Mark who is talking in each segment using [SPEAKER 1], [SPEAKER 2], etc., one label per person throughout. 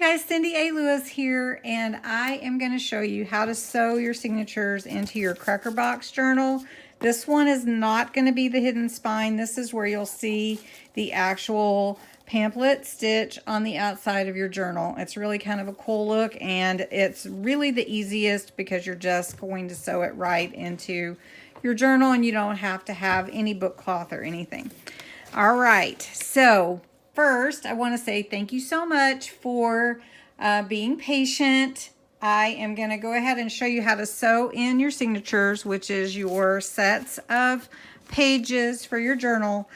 [SPEAKER 1] Guys, Cindy A. Lewis here, and I am going to show you how to sew your signatures into your Cracker Box journal. This one is not going to be the hidden spine. This is where you'll see the actual pamphlet stitch on the outside of your journal. It's really kind of a cool look, and it's really the easiest because you're just going to sew it right into your journal, and you don't have to have any book cloth or anything. All right, so first, I want to say thank you so much for being patient. I am going to go ahead and show you how to sew in your signatures, which is your sets of pages for your journal.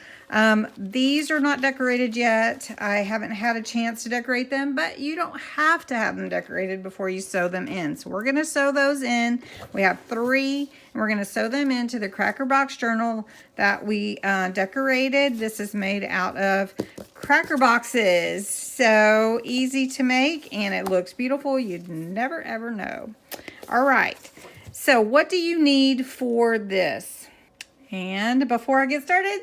[SPEAKER 1] These are not decorated yet. I haven't had a chance to decorate them, but you don't have to have them decorated before you sew them in. So we're going to sew those in. We have 3, and we're going to sew them into the Cracker Box journal that we decorated. This is made out of cracker boxes. So easy to make, and it looks beautiful. You'd never ever know. All right. So what do you need for this? And before I get started,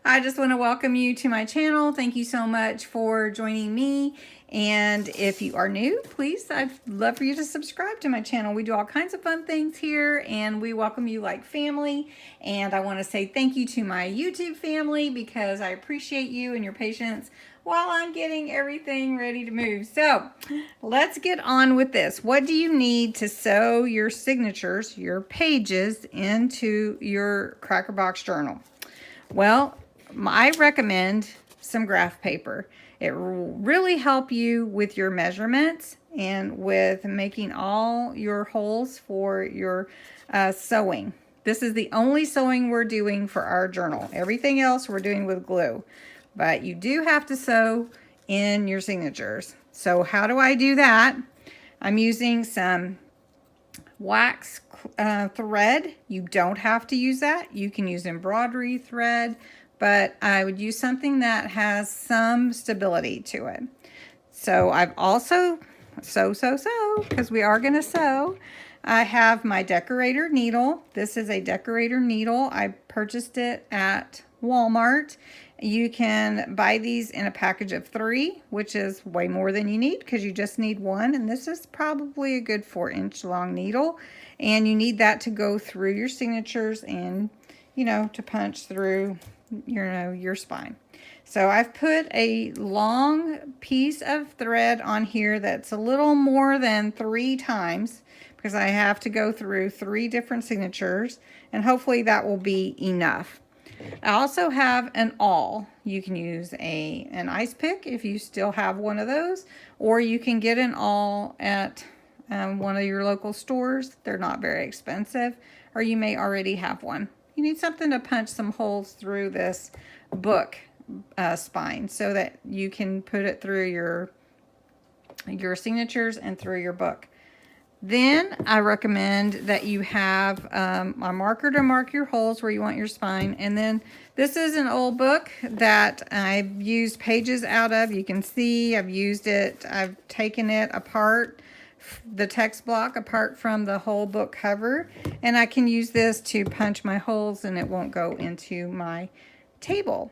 [SPEAKER 1] I just want to welcome you to my channel. Thank you so much for joining me. And if you are new, please, I'd love for you to subscribe to my channel. We do all kinds of fun things here, and we welcome you like family. And I want to say thank you to my YouTube family because I appreciate you and your patience while I'm getting everything ready to move. So let's get on with this. What do you need to sew your signatures, your pages, into your Cracker Box journal? Well, I recommend some graph paper. It will really help you with your measurements and with making all your holes for your sewing. This is the only sewing we're doing for our journal. Everything else we're doing with glue. But you do have to sew in your signatures. So how do I do that? I'm using some wax thread. You don't have to use that. You can use embroidery thread, but I would use something that has some stability to it. So I've also, because we are going to sew, I have my Decorator Needle. This is a Decorator Needle. I purchased it at Walmart. You can buy these in a package of 3, which is way more than you need because you just need 1. And this is probably a good 4-inch long needle. And you need that to go through your signatures and, to punch through, your spine. So I've put a long piece of thread on here that's a little more than 3 times because I have to go through 3 different signatures, and hopefully that will be enough. I also have an awl. You can use an ice pick if you still have one of those, or you can get an awl at one of your local stores. They're not very expensive, or you may already have one. You need something to punch some holes through this book spine so that you can put it through your signatures and through your book. Then I recommend that you have a marker to mark your holes where you want your spine. And then this is an old book that I've used pages out of. You can see I've used it. I've taken it apart, the text block apart from the whole book cover. And I can use this to punch my holes and it won't go into my table.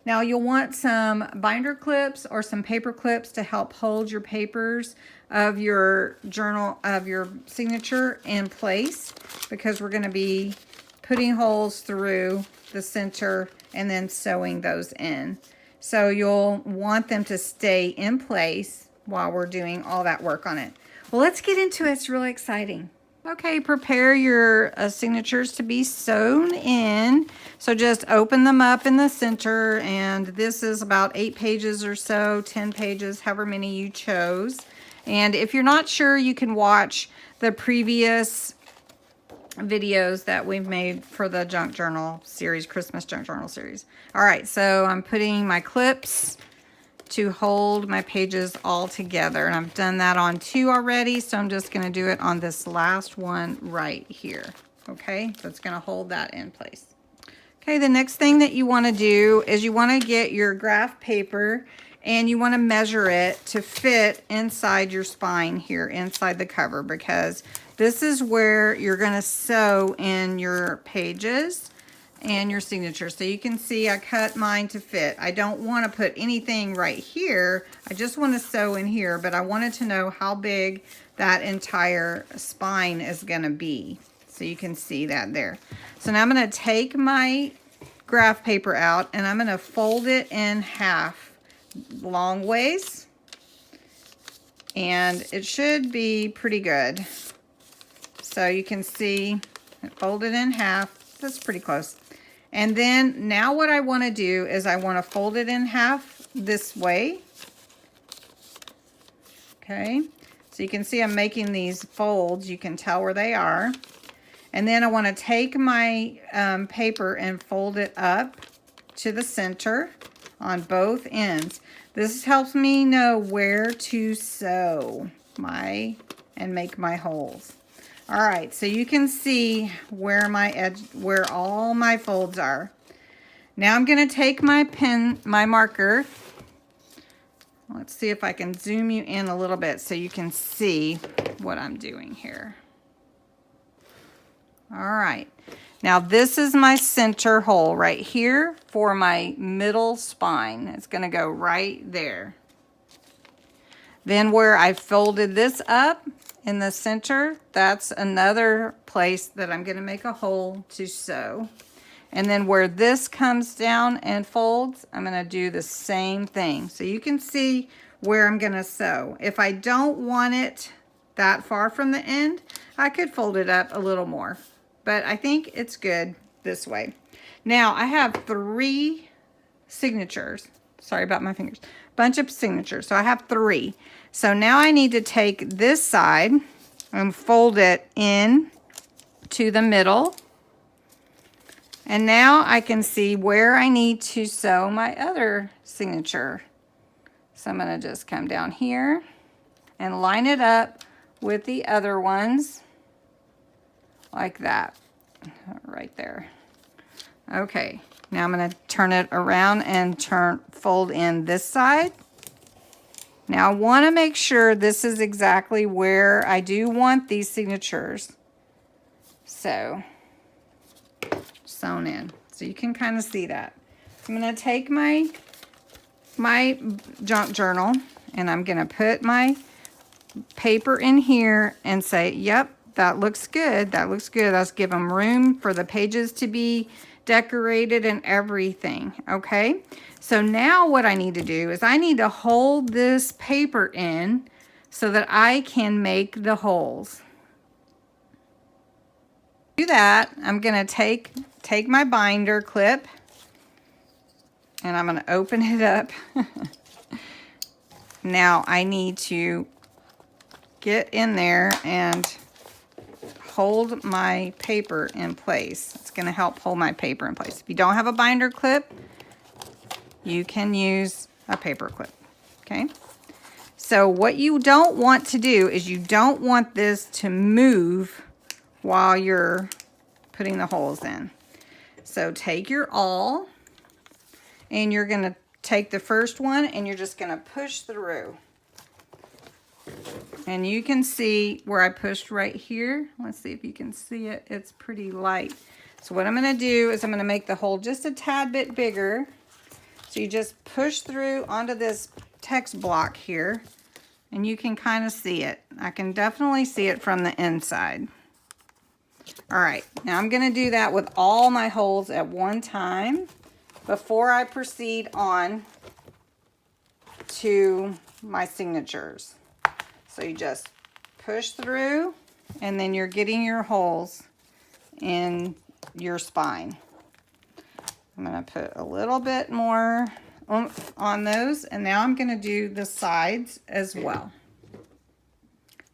[SPEAKER 1] Now you'll want some binder clips or some paper clips to help hold your papers of your journal, of your signature in place, because we're going to be putting holes through the center and then sewing those in. So you'll want them to stay in place while we're doing all that work on it. Well, let's get into it. It's really exciting. Okay, prepare your signatures to be sewn in. So just open them up in the center, and this is about 8 pages or so, 10 pages, however many you chose. And if you're not sure, you can watch the previous videos that we've made for the junk journal series, Christmas junk journal series. All right, so I'm putting my clips to hold my pages all together, and I've done that on 2 already, so I'm just going to do it on this last one right here. Okay, so it's going to hold that in place. Okay, the next thing that you want to do is you want to get your graph paper and you want to measure it to fit inside your spine here, inside the cover, because this is where you're going to sew in your pages. and your signature. So you can see I cut mine to fit. I don't want to put anything right here. I just want to sew in here, but I wanted to know how big that entire spine is going to be. So you can see that there. So now I'm going to take my graph paper out and I'm going to fold it in half long ways. And it should be pretty good. So you can see it folded in half. That's pretty close. And then now what I want to do is I want to fold it in half this way. Okay. So you can see I'm making these folds. You can tell where they are. And then I want to take my paper and fold it up to the center on both ends. This helps me know where to sew and make my holes. All right, so you can see where where all my folds are. Now I'm going to take my marker. Let's see if I can zoom you in a little bit so you can see what I'm doing here. All right, now this is my center hole right here for my middle spine. It's going to go right there. Then where I folded this up in the center, that's another place that I'm going to make a hole to sew. And then where this comes down and folds, I'm going to do the same thing. So you can see where I'm going to sew. If I don't want it that far from the end, I could fold it up a little more. But I think it's good this way. Now I have 3 signatures. Sorry about my fingers. Bunch of signatures. So I have 3. So now I need to take this side and fold it in to the middle. And now I can see where I need to sew my other signature. So I'm going to just come down here and line it up with the other ones like that right there. Okay, now I'm going to turn it around and fold in this side. Now I want to make sure this is exactly where I do want these signatures. So sewn in. So you can kind of see that. I'm going to take my junk journal and I'm going to put my paper in here and say, yep, that looks good. That looks good. Let's give them room for the pages to be decorated and everything. Okay. So now what I need to do is I need to hold this paper in so that I can make the holes. To do that, I'm going to take my binder clip and I'm going to open it up. Now I need to get in there and hold my paper in place. It's going to help hold my paper in place. If you don't have a binder clip, you can use a paper clip. Okay. So what you don't want to do is you don't want this to move while you're putting the holes in. So take your awl and you're going to take the first one and you're just going to push through. And you can see where I pushed right here. Let's see if you can see it. It's pretty light. So what I'm going to do is I'm going to make the hole just a tad bit bigger. So you just push through onto this text block here and you can kind of see it. I can definitely see it from the inside. All right, now I'm going to do that with all my holes at one time before I proceed on to my signatures. So you just push through and then you're getting your holes in your spine. I'm going to put a little bit more oomph on those and now I'm going to do the sides as well.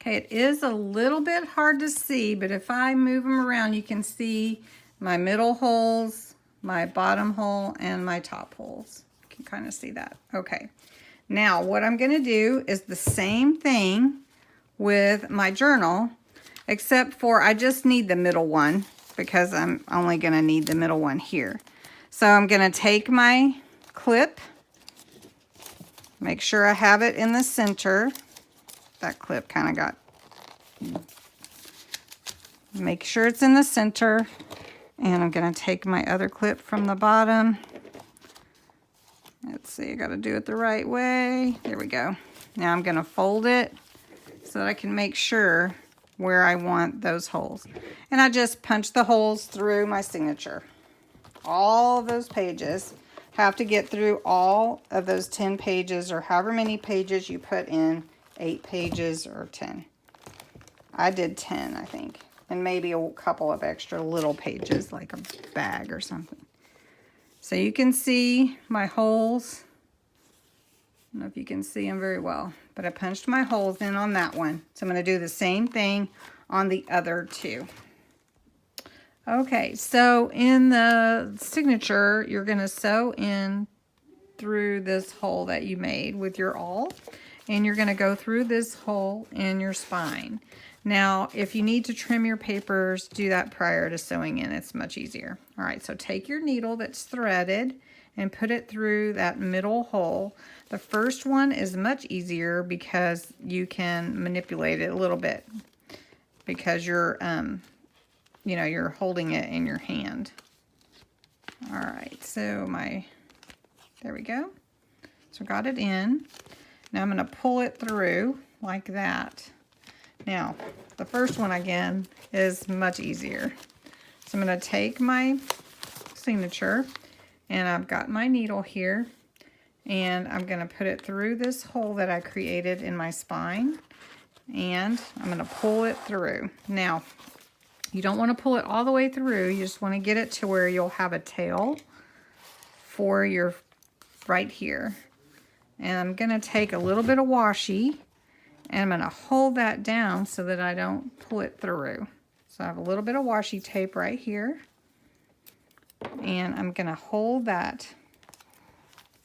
[SPEAKER 1] Okay, it is a little bit hard to see, but if I move them around, you can see my middle holes, my bottom hole, and my top holes. You can kind of see that. Okay, now what I'm going to do is the same thing with my journal, except for I just need the middle one because I'm only going to need the middle one here. So I'm going to take my clip, make sure I have it in the center. That clip kind of got, make sure it's in the center. And I'm going to take my other clip from the bottom. Let's see, I got to do it the right way. There we go. Now I'm going to fold it so that I can make sure where I want those holes. And I just punch the holes through my signature. All of those pages have to get through all of those 10 pages, or however many pages you put in, 8 pages or 10. I did 10, I think. And maybe a couple of extra little pages, like a bag or something. So you can see my holes. I don't know if you can see them very well, but I punched my holes in on that one. So I'm going to do the same thing on the other two. Okay, so in the signature, you're going to sew in through this hole that you made with your awl, and you're going to go through this hole in your spine. Now, if you need to trim your papers, do that prior to sewing in. It's much easier. All right, so take your needle that's threaded and put it through that middle hole. The first one is much easier because you can manipulate it a little bit because you're, you know, you're holding it in your hand. All right, so there we go. So got it in. Now I'm going to pull it through like that. Now, the first one again is much easier. So I'm going to take my signature, and I've got my needle here, and I'm going to put it through this hole that I created in my spine, and I'm going to pull it through. Now, you don't want to pull it all the way through. You just want to get it to where you'll have a tail for your right here. And I'm going to take a little bit of washi, and I'm going to hold that down so that I don't pull it through. So I have a little bit of washi tape right here, and I'm going to hold that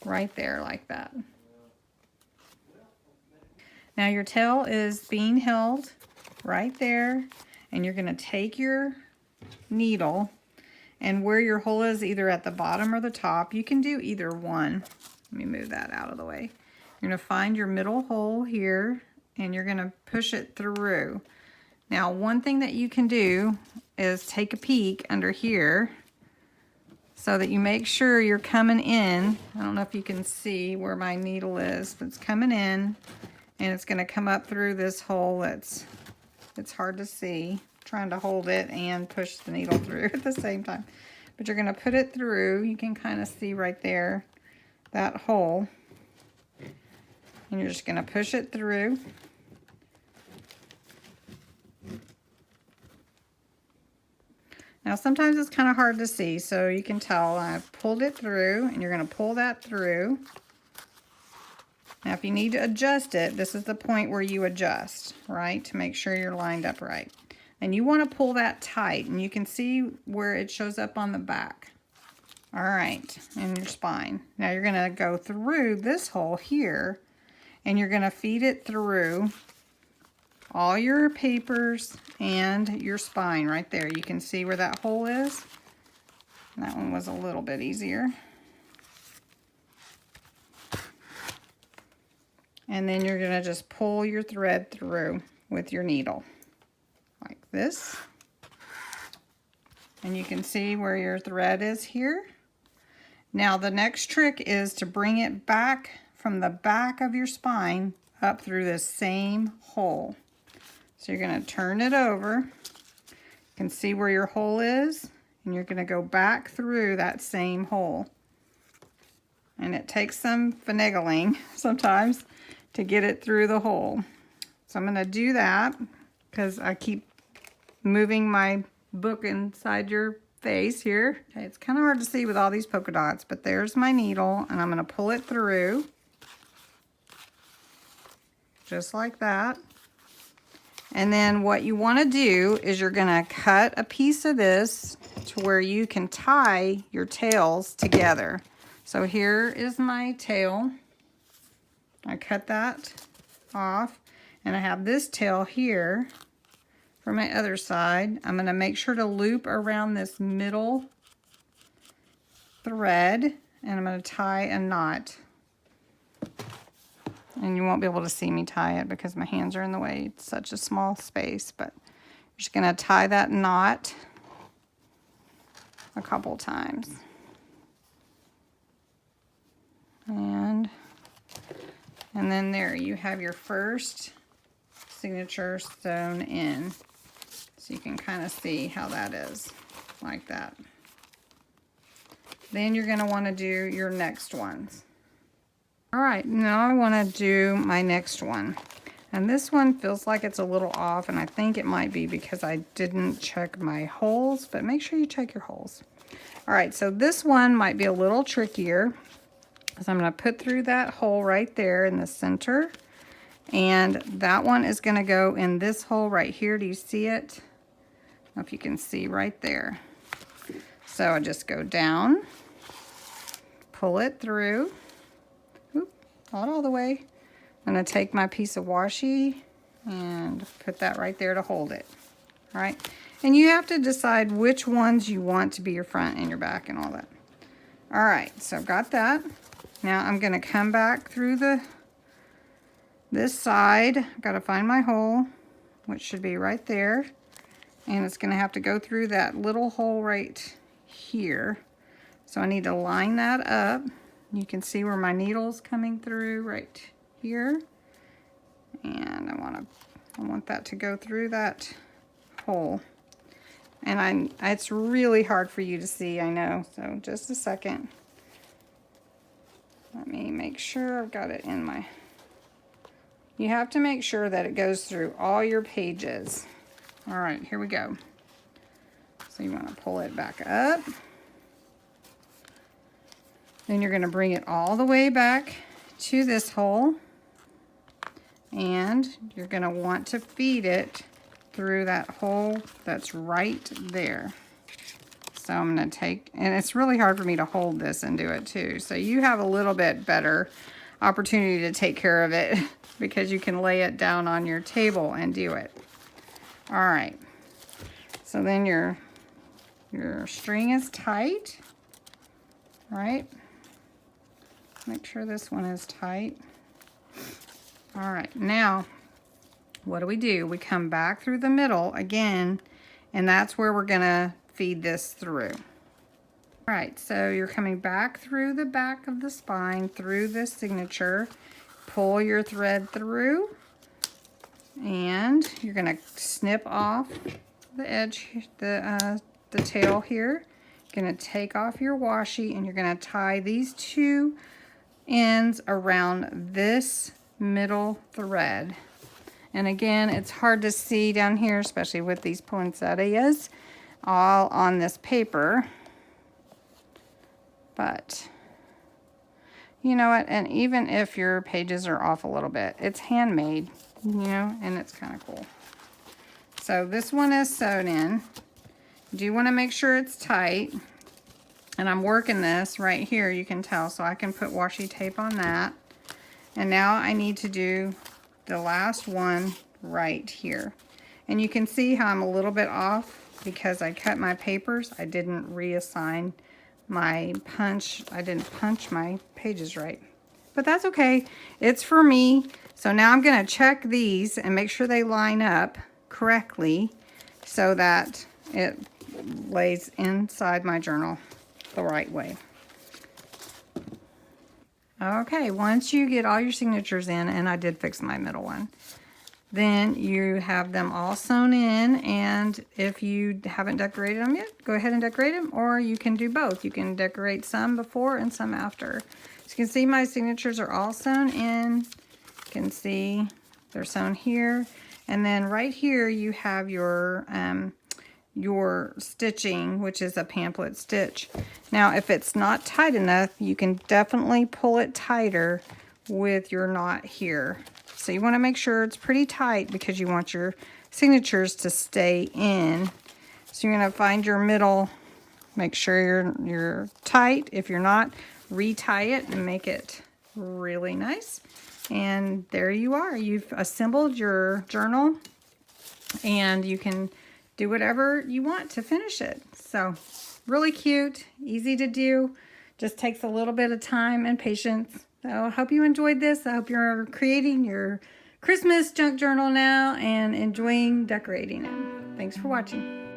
[SPEAKER 1] right there like that. Now your tail is being held right there, and you're going to take your needle, and where your hole is, either at the bottom or the top, you can do either one. Let me move that out of the way. You're going to find your middle hole here, and you're going to push it through. Now, one thing that you can do is take a peek under here so that you make sure you're coming in. I don't know if you can see where my needle is, but it's coming in, and it's going to come up through this hole. It's hard to see, trying to hold it and push the needle through at the same time. But you're going to put it through. You can kind of see right there, that hole. And you're just going to push it through. Now sometimes it's kind of hard to see, so you can tell I've pulled it through, and you're going to pull that through. Now if you need to adjust it, this is the point where you adjust, right, to make sure you're lined up right. And you want to pull that tight, and you can see where it shows up on the back. All right, in your spine. Now you're going to go through this hole here, and you're going to feed it through all your papers and your spine right there. You can see where that hole is. That one was a little bit easier. And then you're going to just pull your thread through with your needle like this. And you can see where your thread is here. Now the next trick is to bring it back from the back of your spine up through this same hole. So you're going to turn it over. You can see where your hole is, and you're going to go back through that same hole. And it takes some finagling sometimes to get it through the hole. So I'm going to do that because I keep moving my book inside your face here. Okay, it's kind of hard to see with all these polka dots, but there's my needle, and I'm going to pull it through just like that. And then what you want to do is you're going to cut a piece of this to where you can tie your tails together. So here is my tail. I cut that off, and I have this tail here for my other side. I'm going to make sure to loop around this middle thread, and I'm going to tie a knot. And you won't be able to see me tie it because my hands are in the way. It's such a small space, but I'm just going to tie that knot a couple times. And then there you have your first signature sewn in. So you can kind of see how that is, like that. Then you're going to want to do your next ones. All right, now I want to do my next one. And this one feels like it's a little off, and I think it might be because I didn't check my holes, but make sure you check your holes. All right, so this one might be a little trickier. So I'm going to put through that hole right there in the center, and that one is going to go in this hole right here. Do you see it? I don't know if you can see right there. So I just go down, pull it through. Oop, not all the way. I'm going to take my piece of washi and put that right there to hold it. All right, and you have to decide which ones you want to be your front and your back and all that. All right, so I've got that. Now I'm going to come back through this side. I've got to find my hole, which should be right there. And it's going to have to go through that little hole right here. So I need to line that up. You can see where my needle's coming through right here. And I want that to go through that hole. And it's really hard for you to see, I know. So just a second. Let me make sure I've got it in my... You have to make sure that it goes through all your pages. All right, here we go. So you want to pull it back up. Then you're going to bring it all the way back to this hole. And you're going to want to feed it through that hole that's right there. So I'm going to take, and it's really hard for me to hold this and do it too. So you have a little bit better opportunity to take care of it because you can lay it down on your table and do it. All right. So then your string is tight, right? Make sure this one is tight. All right, now what do? We come back through the middle again, and that's where we're gonna feed this through. All right, so you're coming back through the back of the spine, through this signature, pull your thread through, and you're gonna snip off the edge, the tail here. You're gonna take off your washi, and you're gonna tie these two ends around this middle thread. And again, it's hard to see down here, especially with these poinsettias all on this paper. But you know what? And even if your pages are off a little bit, it's handmade, you know, and it's kind of cool. So this one is sewn in. You do want to make sure it's tight. And I'm working this right here, you can tell, so I can put washi tape on that. And now I need to do the last one right here. And you can see how I'm a little bit off because I cut my papers. I didn't reassign my punch. I didn't punch my pages right. But that's okay. It's for me. So now I'm going to check these and make sure they line up correctly so that it lays inside my journal the right way. Okay, once you get all your signatures in, and I did fix my middle one, then you have them all sewn in, and if you haven't decorated them yet, go ahead and decorate them, or you can do both. You can decorate some before and some after. So you can see my signatures are all sewn in. You can see they're sewn here, and then right here you have your stitching, which is a pamphlet stitch. Now, if it's not tight enough, you can definitely pull it tighter with your knot here. So you want to make sure it's pretty tight because you want your signatures to stay in. So you're going to find your middle, make sure you're tight. If you're not, retie it and make it really nice. And there you are. You've assembled your journal, and you can do whatever you want to finish it. So really cute, easy to do, just takes a little bit of time and patience. So I hope you enjoyed this. I hope you're creating your Christmas junk journal now and enjoying decorating it. Thanks for watching.